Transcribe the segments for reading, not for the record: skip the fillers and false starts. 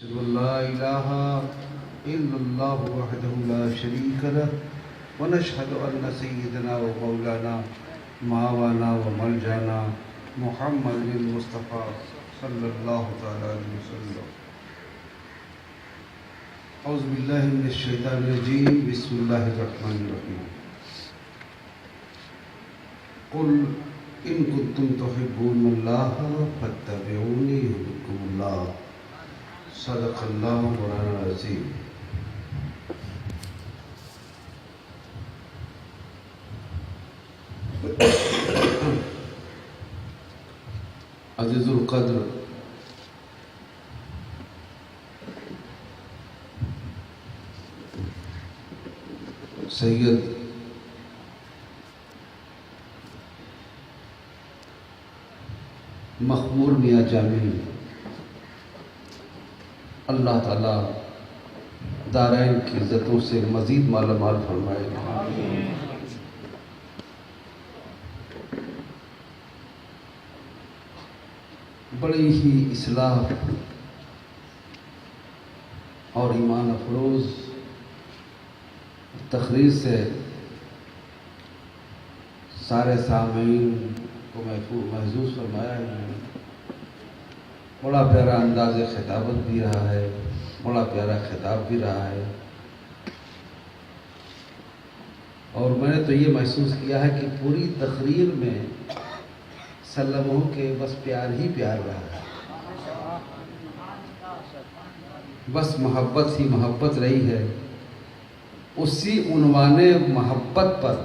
لا إله إلا الله وحده لا شريك له ونشهد أن سيدنا ومولانا معوانا وملجانا محمد المصطفى صلى الله تعالى عليه وسلم. أعوذ بالله من الشيطان الرجيم. بسم الله الرحمن الرحيم. قل إن كنتم تحبون الله فاتبعوني يحببكم الله. صدق اللہ مولانا العظیم. عزیز القدر سید مخمور میاں جامی، اللہ تعالیٰ دارین کی عزتوں سے مزید مالا مال فرمائے. بڑی ہی اصلاح اور ایمان افروز تقریر سے سارے سامعین کو محظوظ فرمایا ہے. بڑا پیارا انداز خطابت بھی رہا ہے، بڑا پیارا خطاب بھی رہا ہے، اور میں نے تو یہ محسوس کیا ہے کہ پوری تقریر میں سلموں کے بس پیار ہی پیار رہا ہے، بس محبت ہی محبت رہی ہے. اسی عنوان محبت پر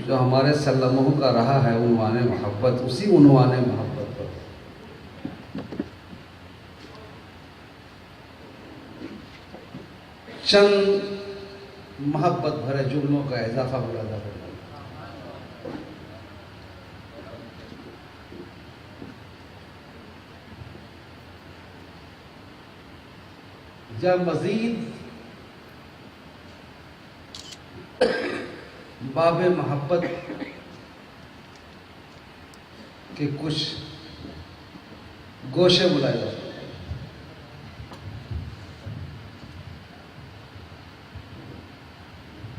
جو ہمارے سلموں کا رہا ہے عنوان محبت، اسی عنوان محبت پر چند محبت بھرے جملوں کا اضافہ ملاحظہ کرنا. جب مزید باب محبت کے کچھ گوشے بلائے جاتے ہیں.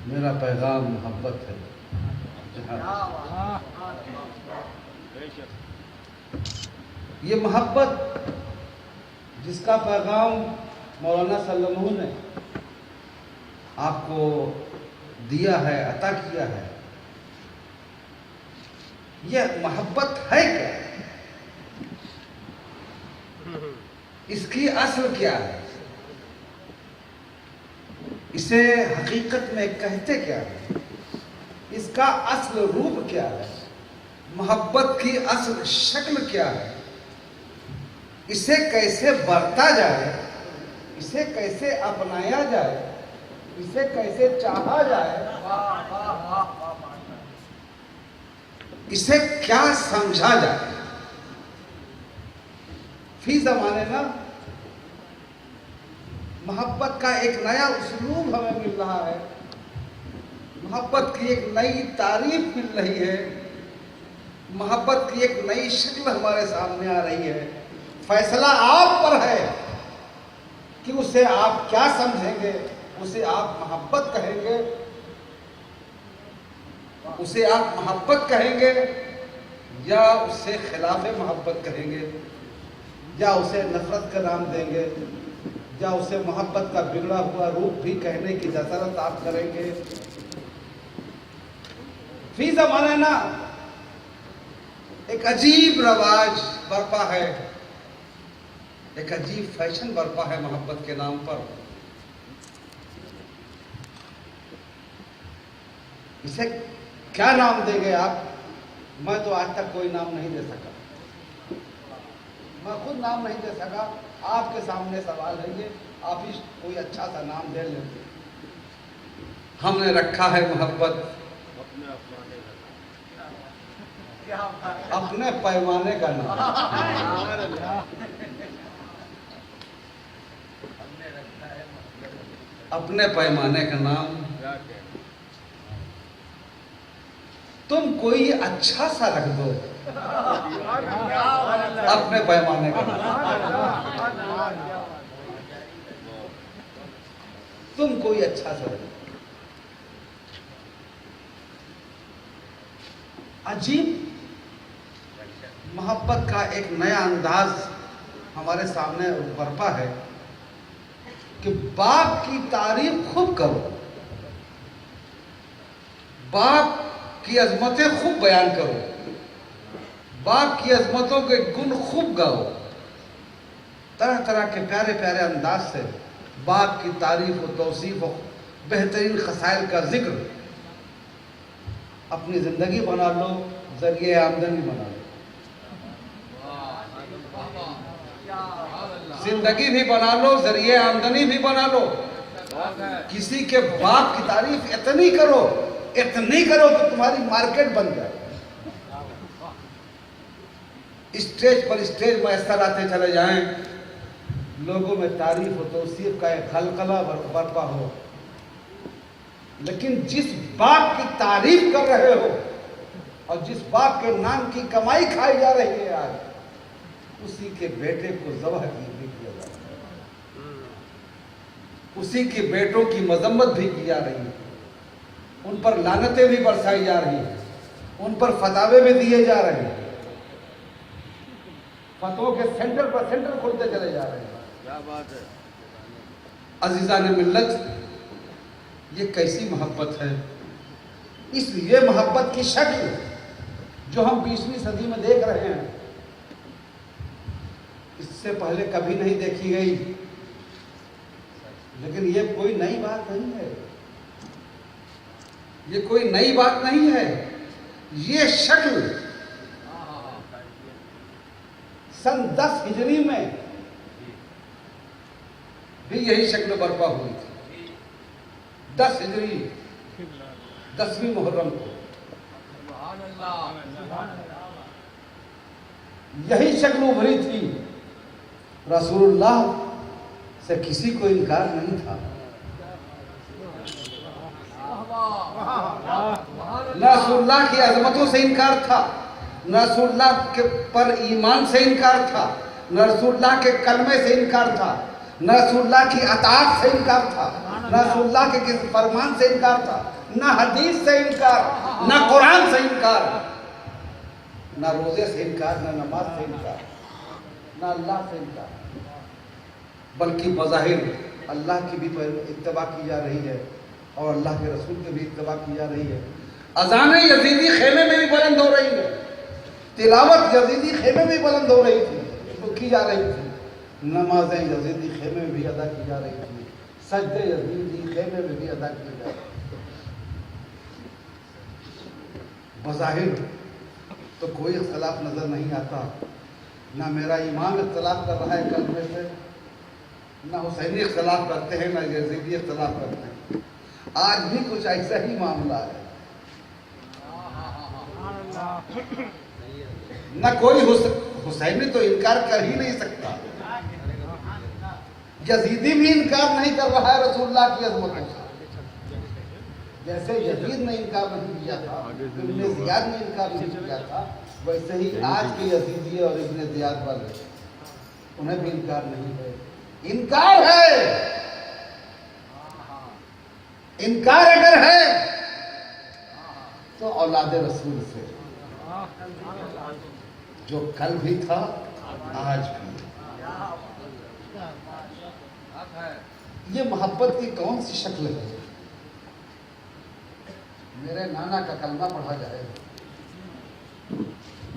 میرا پیغام محبت ہے. یہ محبت جس کا پیغام مولانا صلی اللہ علیہ وسلم نے آپ کو دیا ہے، عطا کیا ہے، یہ محبت ہے کیا؟ اس کی اصل کیا ہے؟ اسے حقیقت میں کہتے کیا ہے؟ اس کا اصل روپ کیا ہے؟ محبت کی اصل شکل کیا ہے؟ اسے کیسے برتا جائے؟ اسے کیسے اپنایا جائے؟ اسے کیسے چاہا جائے؟ اسے کیا سمجھا جائے؟ فی زمانے میں محبت کا ایک نیا اسلوب ہمیں مل رہا ہے، محبت کی ایک نئی تعریف مل رہی ہے، محبت کی ایک نئی شکل ہمارے سامنے آ رہی ہے. فیصلہ آپ پر ہے کہ اسے آپ کیا سمجھیں گے. اسے آپ محبت کہیں گے، اسے آپ محبت کہیں گے، یا اسے خلاف محبت کہیں گے، یا اسے نفرت کا نام دیں گے، یا اسے محبت کا بگڑا ہوا روپ بھی کہنے کی جسارت آپ کریں گے. فی زمانے نا ایک عجیب رواج برپا ہے، ایک عجیب فیشن برپا ہے محبت کے نام پر. اسے کیا نام دیں گے آپ؟ میں تو آج تک کوئی نام نہیں دے سکا، میں خود نام نہیں دے سکا. آپ کے سامنے سوال ہے یہ، آپ ہی کوئی اچھا سا نام دے لیتے. ہم نے رکھا ہے محبت اپنے پیمانے کا نام. اپنے پیمانے کا نام. تم کوئی اچھا سا رکھ دو، اپنے پیمانے کا تم کوئی اچھا سا عجیب محبت کا ایک نیا انداز ہمارے سامنے برپا ہے کہ باپ کی تعریف خوب کرو، باپ کی عظمتیں خوب بیان کرو، باپ کی عظمتوں کے گن خوب گاؤ، طرح طرح کے پیارے پیارے انداز سے باپ کی تعریف و توصیف و بہترین خصائل کا ذکر اپنی زندگی بنا لو، ذریعہ آمدنی بنا لو، زندگی بھی بنا لو، ذریعہ آمدنی بھی بنا لو۔ کسی کے باپ کی تعریف اتنی کرو کہ تمہاری مارکیٹ بن جائے، اسٹیج پر اسٹیج میسر آتے چلے جائیں، لوگوں میں تعریف و توصیف کا ایک خلقلہ برپا ہو۔ لیکن جس باپ کی تعریف کر رہے ہو اور جس باپ کے نام کی کمائی کھائی جا رہی ہے آج، اسی کے بیٹے کو ذبح بھی کیا جا رہا ہے، اسی کے بیٹوں کی مذمت بھی کی جا رہی ہے، ان پر لعنتیں بھی برسائی جا رہی ہیں، ان پر فتاوے بھی دیے جا رہے ہیں، فتووں کے سینٹر پر سینٹر کھلتے چلے جا رہے ہیں۔ کیا بات ہے عزیزان ملت، یہ کیسی محبت ہے؟ اس یہ محبت کی شکل جو ہم 20ویں صدی میں دیکھ رہے ہیں، اس سے پہلے کبھی نہیں دیکھی گئی، لیکن یہ کوئی نئی بات نہیں ہے، یہ کوئی نئی بات نہیں ہے۔ یہ شکل سن 10 ہجری میں بھی یہی شکل برپا ہوئی تھی، 10 ہجری 10ویں محرم کو یہی شکل ابھری تھی۔ رسول اللہ سے کسی کو انکار نہیں تھا، نہ رسول اللہ کی عظمتوں سے انکار تھا، نہ رسول اللہ کے پر ایمان سے انکار تھا، نہ رسول اللہ کے کلمے سے انکار تھا، نہ رسول اللہ کی اطاعت سے انکار تھا، نہ رسول اللہ کے کسی فرمان سے انکار تھا، نہ حدیث سے انکار، نہ قرآن سے انکار، نہ روزے سے انکار، نہ نماز سے انکار، نہ اللہ سے انکار، بلکہ بظاہر اللہ کی بھی اتباع کی جا رہی ہے اور اللہ کے رسول کی بھی اتباع کی جا رہی ہے۔ اذانیں یزیدی خیمے میں بھی بلند ہو رہی ہے، تلاوت یزیدی خیمے میں بھی بلند ہو رہی تھی، تو کی جا رہی تھی، نمازیں یزیدی خیمے میں بھی ادا کی جا رہی تھی، سجدے یزیدی خیمے میں بھی ادا کی جا رہی تھی۔ بظاہر تو کوئی اختلاف نظر نہیں آتا، نہ میرا امام اختلاف کر رہا ہے کلمے سے، نہ حسینی اختلاف کرتے ہیں، نہ یزیدی اختلاف کرتے ہیں۔ آج بھی کچھ ایسا ہی معاملہ ہے، نہ کوئی حسینی تو انکار کر ہی نہیں سکتا، یزیدی بھی انکار نہیں کر رہا ہے رسول اللہ کی عظمتوں سے، جیسے یزید نے انکار نہیں کیا تھا، ابن زیاد نے انکار نہیں کیا تھا، ویسے ہی آج کے یزیدی اور ابن زیاد والے انہیں بھی انکار نہیں ہے۔ انکار ہے، انکار اگر ہے تو اولاد رسول سے، جو کل بھی تھا آج بھی۔ یہ محبت کی کون سی شکل ہے؟ میرے نانا کا کلمہ پڑھا جائے،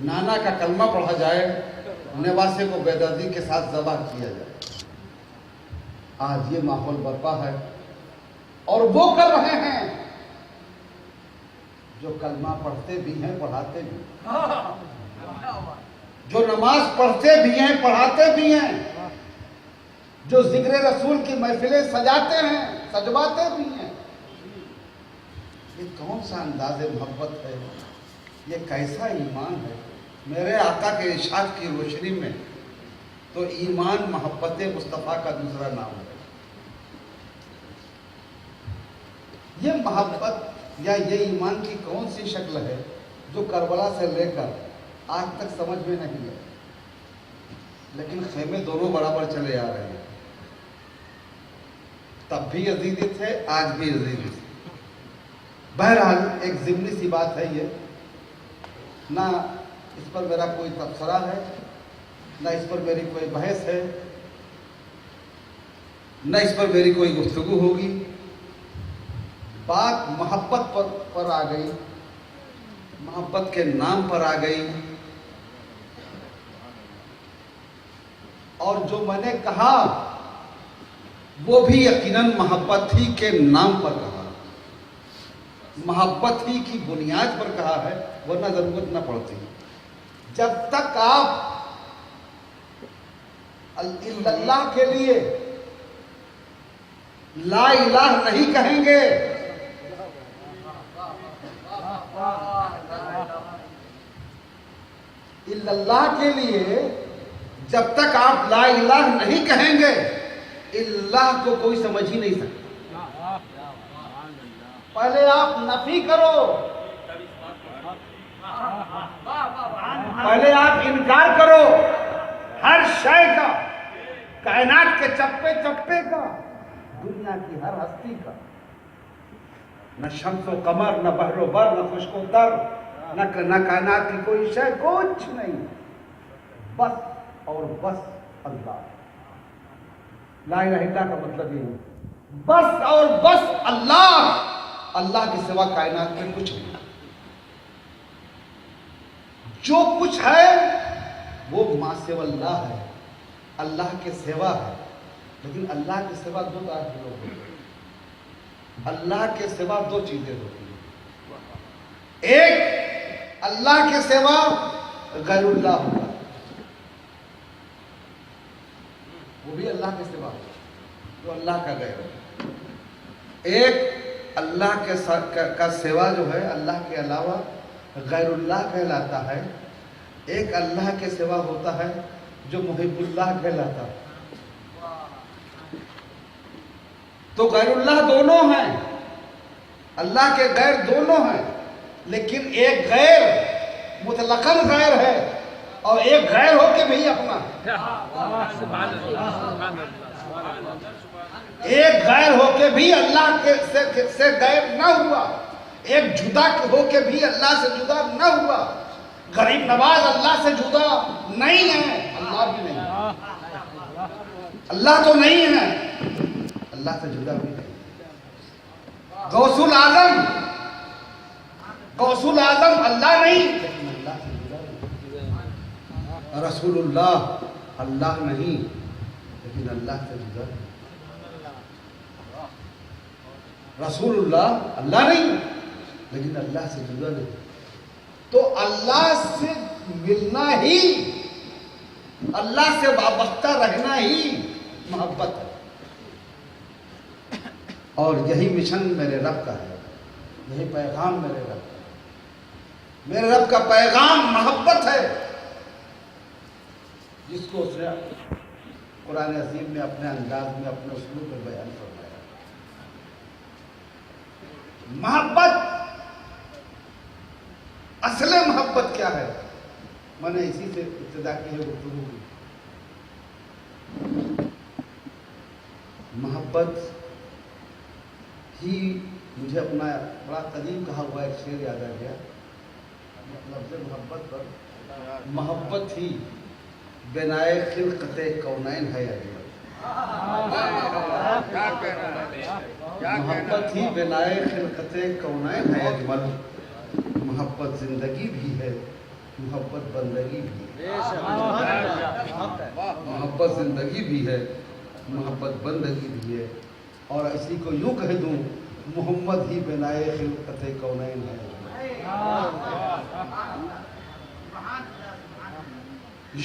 نانا کا کلمہ پڑھا جائے، نواسے کو بیدردی کے ساتھ ذبح کیا جائے۔ آج یہ ماحول برپا ہے، اور وہ کر رہے ہیں جو کلمہ پڑھتے بھی ہیں، پڑھاتے بھی ہیں، جو نماز پڑھتے بھی ہیں، پڑھاتے بھی ہیں، جو ذکر رسول کی محفلیں سجاتے ہیں، سجواتے بھی ہیں۔ یہ کون سا انداز محبت ہے؟ یہ کیسا ایمان ہے؟ میرے آقا کے ارشاد کی روشنی میں تو ایمان محبت مصطفیٰ کا دوسرا نام ہے۔ یہ محبت یا یہ ایمان کی کون سی شکل ہے جو کربلا سے لے کر آج تک سمجھ میں نہیں ہے، لیکن خیمے دونوں برابر چلے آ رہے ہیں۔ تب بھی عزیزیت ہے، آج بھی عزیزیت ہے۔ بہرحال ایک ضمنی سی بات ہے یہ، نہ اس پر میرا کوئی تبصرہ ہے، نہ اس پر میری کوئی بحث ہے، نہ اس پر میری کوئی گفتگو ہوگی۔ بات محبت پر آ گئی، محبت کے نام پر آ گئی، اور جو میں نے کہا وہ بھی یقیناً محبت ہی کے نام پر کہا، محبت ہی کی بنیاد پر کہا ہے، ورنہ ضرورت نہ پڑتی۔ جب تک آپ اللہ کے لیے لا الہ نہیں کہیں گے، اللہ کے لیے جب تک آپ لا الہ نہیں کہیں گے، اللہ کو کوئی سمجھ ہی نہیں سکتا۔ پہلے آپ نفی کرو، پہلے آپ انکار کرو ہر شے کا، کائنات کے چپے چپے کا، دنیا کی ہر ہستی کا، نہ شمس و قمر، نہ بحر و بر، نہ خشک و تر، نہ کائنات کی کوئی شے، کچھ نہیں، بس اور بس اللہ۔ لا الہ الا اللہ کا مطلب یہ ہے، بس اور بس اللہ، اللہ کے سوا کائنات میں کچھ نہیں۔ جو کچھ ہے وہ ما سوی اللہ ہے، اللہ کے سوا ہے، لیکن اللہ کے سوا دو طرح کے لوگ ہوتے ہیں، اللہ کے سوا دو چیزیں ہوتی ہیں، ایک اللہ کے سوا غیر اللہ ہوتا ہے، وہ بھی اللہ کے سوا جو اللہ کا غیر ہے۔ ایک اللہ کا سوا جو ہے، اللہ کے علاوہ غیر اللہ کہلاتا ہے، ایک اللہ کے سوا ہوتا ہے جو محب اللہ کہلاتا ہے۔ تو غیر اللہ دونوں ہیں، اللہ کے غیر دونوں ہیں، لیکن ایک غیر مطلقاً غیر ہے اور ایک غیر ہو کے بھی اپنا ہے۔ ایک غیر ہو کے بھی اللہ سے غیر نہ ہوا، ایک جدا ہو کے بھی اللہ سے جدا نہ ہوا۔ غریب نواز اللہ سے جدا نہیں ہے، اللہ بھی نہیں ہے، اللہ تو نہیں ہے، اللہ سے جدا بھی نہیں۔ غوث العظم اللہ نہیں، لیکن اللہ سے جدا نہیں۔ رسول اللہ نہیں، لیکن اللہ سے جدا نہیں۔ رسول اللہ نہیں، لیکن اللہ سے جدا نہیں۔ تو اللہ سے ملنا ہی، اللہ سے وابستہ رہنا ہی محبت ہے، اور یہی مشن میرے رب کا ہے، یہی پیغام میرے رب کا ہے۔ میرے رب کا پیغام محبت ہے، جس کو اس نے قرآن عظیم میں اپنے انداز میں، اپنے اسلوب میں بیان فرمایا۔ محبت، اصل محبت کیا ہے؟ میں نے اسی سے ابتدا کی ہے گفتگو کی۔ محبت ہی، مجھے اپنا بڑا قدیم کہا ہوا ایک شعر یاد آ گیا، لفظ محبت پر، محبت ہی بنائے خلقت کونین ہے اجمل۔ محبت ہی بنائے خلقت کونین ہے اجمل، محبت زندگی بھی ہے، محبت بندگی بھی ہے۔ محبت زندگی بھی ہے، محبت بندگی بھی ہے، اور اسی کو یوں کہہ دوں، محمد ہی بنائے خلقت کونین ہے۔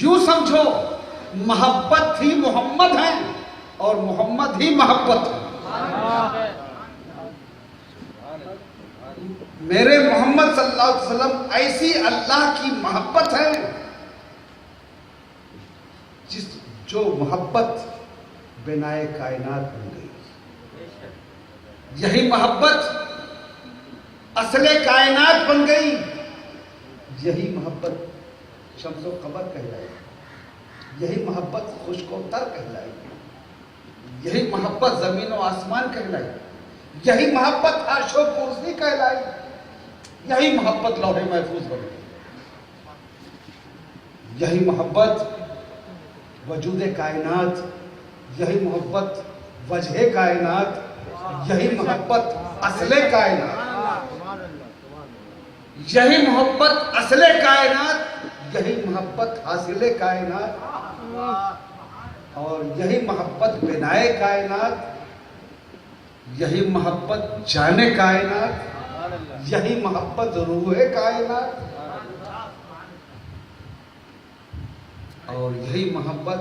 یوں سمجھو، محبت ہی محمد ہے اور محمد ہی محبت ہے۔ میرے محمد صلی اللہ علیہ وسلم ایسی اللہ کی محبت ہے جو محبت بنائے کائنات بن گئی۔ یہی محبت اصل کائنات بن گئی، یہی محبت شمس و قمر کہلائے گی، یہی محبت خشک و تر کہلائے گی، یہی محبت زمین و آسمان کہلائے گی، یہی محبت عرش و کرسی کہلائے گی، یہی محبت لوح محفوظ بنے گی، یہی محبت وجود کائنات، یہی محبت وجہ کائنات، یہی محبت اصل کائنات، یہی محبت اصل کائنات، یہی محبت حاصل کائنات، اور یہی محبت بنائے کائنات، یہی محبت جانے کائنات، یہی محبت روح کائنات، اور یہی محبت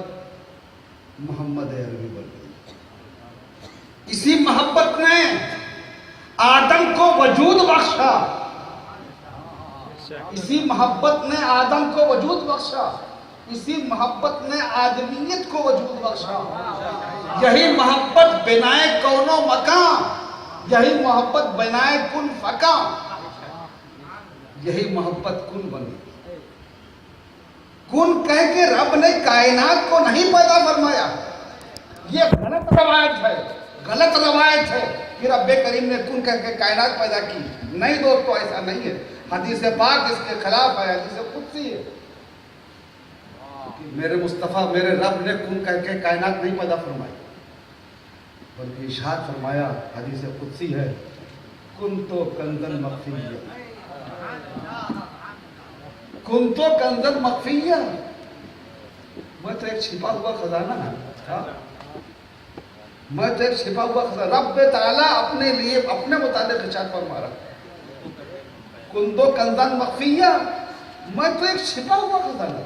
محمد عربی بن گئی۔ اسی محبت نے آدم کو وجود بخشا، اسی محبت نے آدم کو وجود بخشا، اسی محبت نے آدمیت کو وجود بخشا، یہی محبت بنائے کون و مکان، یہی محبت بنائے کن فکان، یہی محبت کن بنی۔ کن کہہ کے رب نے کائنات کو نہیں پیدا فرمایا، یہ غلط روایت ہے، غلط روایت ہے کہ رب کریم نے کن کہہ کے کائنات پیدا کی۔ نہیں دوستو، ایسا نہیں ہے، حدیث پاک اس کے خلاف ہے، حدیث قدسی ہے۔ میرے مصطفیٰ میرے رب نے کن کہہ کے کائنات نہیں پیدا فرمائی، بلکہ ارشاد فرمایا، حدیث قدسی ہے، کن تو کنزن مخفیہ، کن تو کنزن مخفیہ، میں تو ایک چھپا ہوا خزانہ ہے، میں تو ایک چھپا ہوا خزانہ۔ رب تعالیٰ اپنے لیے اپنے متعلق ارشاد فرما رہا، کن تو کنزن مخفیہ، میں تو ایک چھپا ہوا خزانہ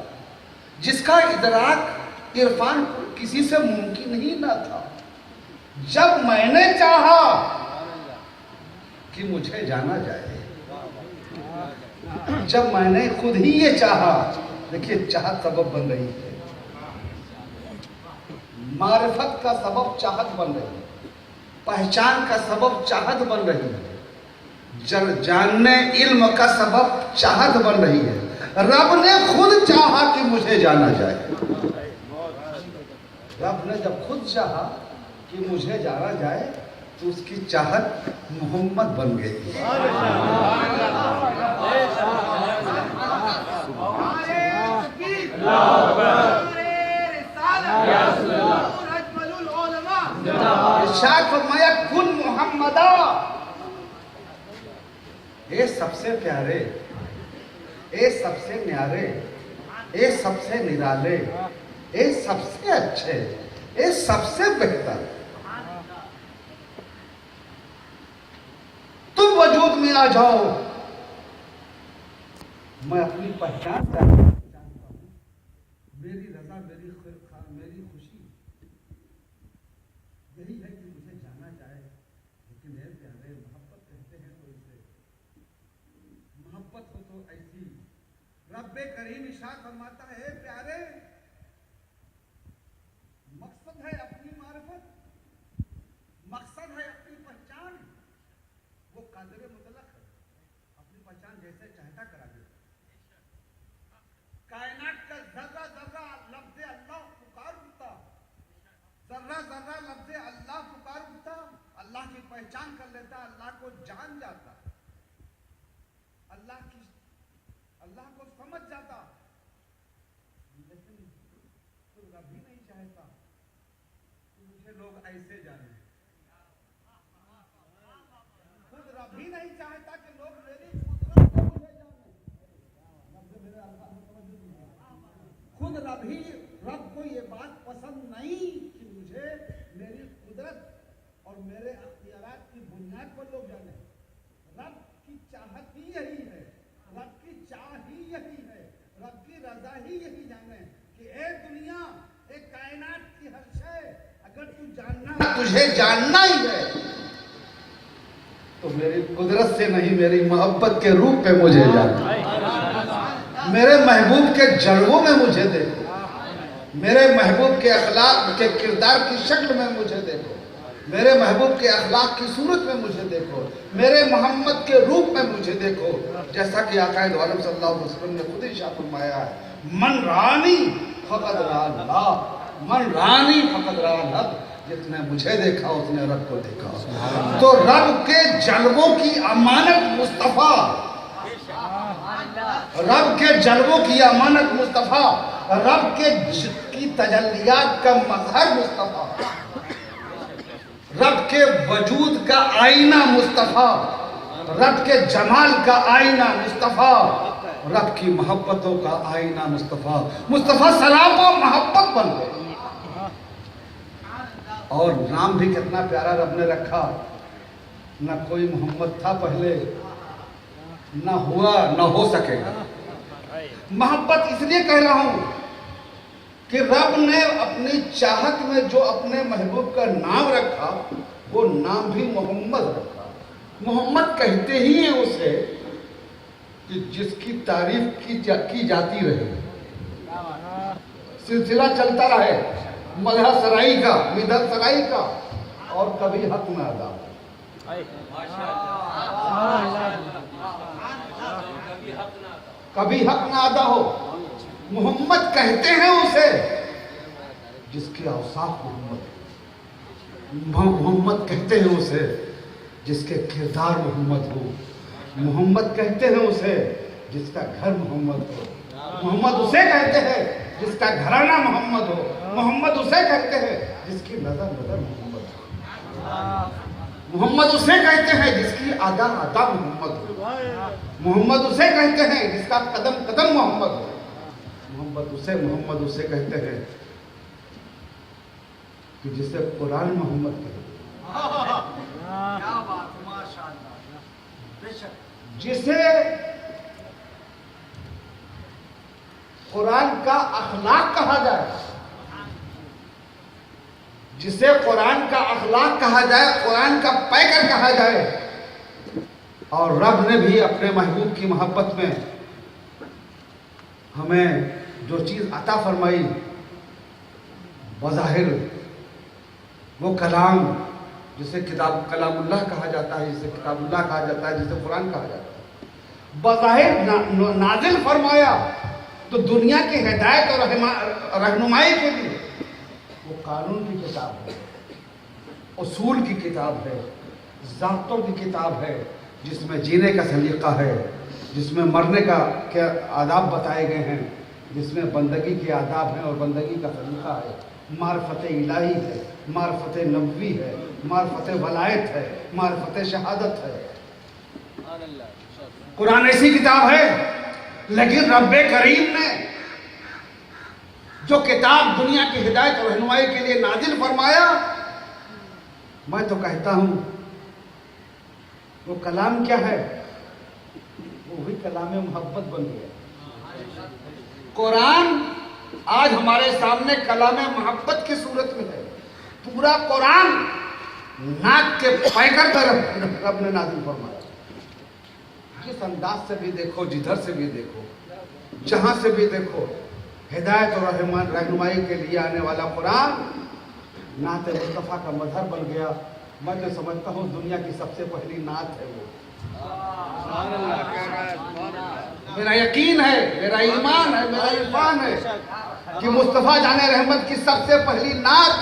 جس کا ادراک عرفان کسی سے ممکن ہی نہ تھا۔ جب میں نے چاہا کہ مجھے جانا جائے، جب میں نے خود ہی یہ چاہا، دیکھیے چاہت سبب بن رہی ہے، معرفت کا سبب چاہت بن رہی ہے، پہچان کا سبب چاہت بن رہی ہے، جاننے علم کا سبب چاہت بن رہی ہے۔ رب نے خود چاہا کہ مجھے جانا جائے، رب نے جب خود چاہا کہ مجھے جانا جائے تو اس کی چاہت محمد بن گئی۔ ارشاد فرمایا، کن محمدہ، اے سب سے پیارے، اے سب سے نیارے، اے سب سے نرالے، اے سب سے اچھے، اے سب سے بہتر، تم وجود میں آ جاؤ، میں اپنی پہچان چاہتا ہوں، میری رضا، میری خوشی یہی ہے کہ مجھے جانا جائے۔ لیکن اے پیارے، محبت کہتے ہیں تو اسے، محبت ہو تو ایسی۔ رب کریم ارشاد فرماتا ہے، اے پیارے، مقصد ہے اپنی معرفت، مقصد ہے اپنی پہچان، وہ قادر مطلق ہے، اپنی پہچان جیسے چاہتا کرا دے۔ کائنات کا ذرہ ذرہ لفظ اللہ پکار اٹھتا، ذرہ ذرہ لفظ اللہ پکار اٹھتا، اللہ کی پہچان کر لیتا، اللہ کو جان جاتا، اللہ کو سمجھ جاتا، لیکن خود رب بھی نہیں چاہتا کہ مجھے لوگ ایسے جانیں، خود رب بھی نہیں چاہتا کہ لوگ میری قدرت کو مجھے جانیں، خود رب کو یہ بات پسند نہیں کہ مجھے میری قدرت اور میرے اختیارات کی بنیاد پر لوگ جانیں۔ رب کی چاہت ہی یہی ہے، رب کی چاہ ہی یہی ہے، رب کی رضا ہی یہی جانے کہ اے دنیا، اے کائنات کی ہر شے، اگر تجھے جاننا ہی ہے تو میری قدرت سے نہیں، میری محبت کے روپ پہ مجھے جانا، میرے محبوب کے جلووں میں مجھے دیکھو، میرے محبوب کے اخلاق کے کردار کی شکل میں مجھے دیکھو، میرے محبوب کے اخلاق کی صورت میں مجھے دیکھو، میرے محمد کے روپ میں مجھے دیکھو، جیسا کہ آقا دو عالم صلی اللہ علیہ وسلم نے خود ارشاد فرمایا ہے، من رانی فقد را اللہ، من رانی فقد را اللہ، جس نے مجھے دیکھا اس نے رب کو دیکھا۔ تو رب کے جلووں کی امانت مصطفیٰ، رب کے جلووں کی امانت مصطفیٰ، رب کے کی تجلیات کا مظہر مصطفیٰ، رب کے وجود کا آئینہ مصطفیٰ، رب کے جمال کا آئینہ مصطفیٰ، رب کی محبتوں کا آئینہ مصطفیٰ۔ مصطفیٰ سراپا محبت بن گئے۔ اور نام بھی کتنا پیارا رب نے رکھا، نہ کوئی محمد تھا پہلے، نہ ہوا نہ ہو سکے گا۔ محبت اس لیے کہہ رہا ہوں کہ رب نے اپنی چاہت میں جو اپنے محبوب کا نام رکھا وہ نام بھی محمد رکھا۔ محمد کہتے ہی ہیں اسے کہ جس کی تعریف کی جاتی رہے، سلسلہ چلتا رہے، مدح سرائی کا، مدح سرائی کا، اور کبھی حق نہ ادا ہو۔ کبھی حق نہ ادا ہو۔ محمد کہتے ہیں اسے جس کی اوصاف محمد ہے۔ محمد کہتے ہیں اسے جس کے کردار محمد ہو۔ محمد کہتے ہیں اسے جس کا گھر محمد ہو۔ محمد اسے کہتے ہیں جس کا گھرانہ محمد ہو۔ محمد اسے کہتے ہیں جس کی نظر نظر محمد ہو۔ محمد اسے کہتے ہیں جس کی ادا ادا محمد ہو۔ محمد اسے کہتے ہیں جس کا قدم قدم محمد ہو۔ محمد اسے کہتے ہیں کہ جسے قرآن محمد کہتے ہیں، جسے قرآن کا اخلاق کہا جائے، جسے قرآن کا اخلاق کہا جائے، قرآن کا پیکر کہا جائے۔ اور رب نے بھی اپنے محبوب کی محبت میں ہمیں جو چیز عطا فرمائی، بظاہر وہ کلام جسے کلام اللہ کہا جاتا ہے، جسے کتاب اللہ کہا جاتا ہے، جسے قرآن کہا جاتا ہے، بظاہر نازل فرمایا تو دنیا کی ہدایت اور رہنمائی کے لیے وہ قانون کی کتاب ہے، اصول کی کتاب ہے، ضابطوں کی کتاب ہے، جس میں جینے کا سلیقہ ہے، جس میں مرنے کا آداب بتائے گئے ہیں، جس میں بندگی کے آداب ہیں اور بندگی کا سلیقہ ہے، معرفت الہی ہے، معرفت نبوی ہے، معرفت ولایت ہے، معرفت شہادت ہے۔ قرآن ایسی کتاب ہے، لیکن رب کریم نے جو کتاب دنیا کی ہدایت اور رہنمائی کے لیے نازل فرمایا، میں تو کہتا ہوں وہ کلام کیا ہے؟ وہی کلام محبت بن گیا۔ قرآن آج ہمارے سامنے کلام محبت کی صورت میں ہے۔ پورا قرآن ناک کے پیکر طرف رب نے نازل فرمایا۔ جس انداز سے بھی دیکھو، جدھر سے بھی دیکھو، جہاں سے بھی دیکھو، ہدایت اور رہنمائی کے لیے آنے والا قرآن نعت مصطفیٰ کا مظہر بن گیا۔ میں تو سمجھتا ہوں دنیا کی سب سے پہلی نعت ہے وہ۔ میرا یقین ہے، میرا ایمان ہے، میرا عرفان ہے کہ مصطفیٰ جان رحمت کی سب سے پہلی نعت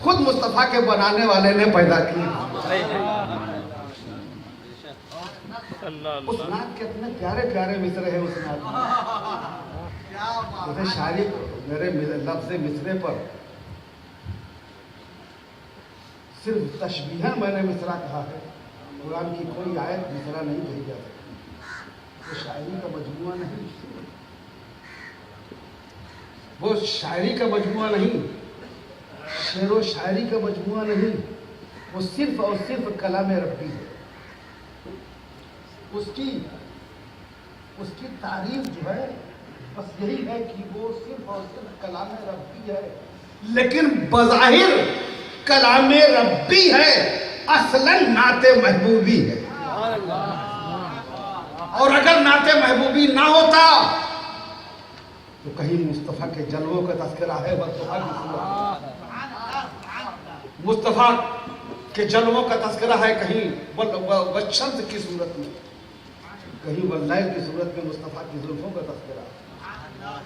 خود مصطفیٰ کے بنانے والے نے پیدا کی۔ اس نعت کے اتنے پیارے پیارے مصرے ہیں اس نعت میں۔ شاعری میرے لفظ مصرے پر صرف تشبیہاً میں نے مصرع کہا ہے، قرآن کی کوئی آیت مصرع نہیں کہی جا سکتی۔ وہ شاعری کا مجموعہ نہیں، وہ شاعری کا مجموعہ نہیں، شعر و شاعری کا مجموعہ نہیں، وہ صرف اور صرف کلام ربی ہے۔ اس کی تعریف جو ہے بس یہی ہے کہ وہ صرف اور صرف کلام ربی ہے، لیکن بظاہر کلام ربی ہے، اصلاً نعت محبوبی ہے۔ اور اگر نعت محبوبی نہ ہوتا تو کہیں مصطفیٰ کے جلووں کا تذکرہ ہے، مصطفیٰ کے جلووں کا تذکرہ ہے، کہیں والشمس کی صورت میں، کہیں واللیل کی صورت میں مصطفیٰ کی زلفوں کا تذکرہ ہے۔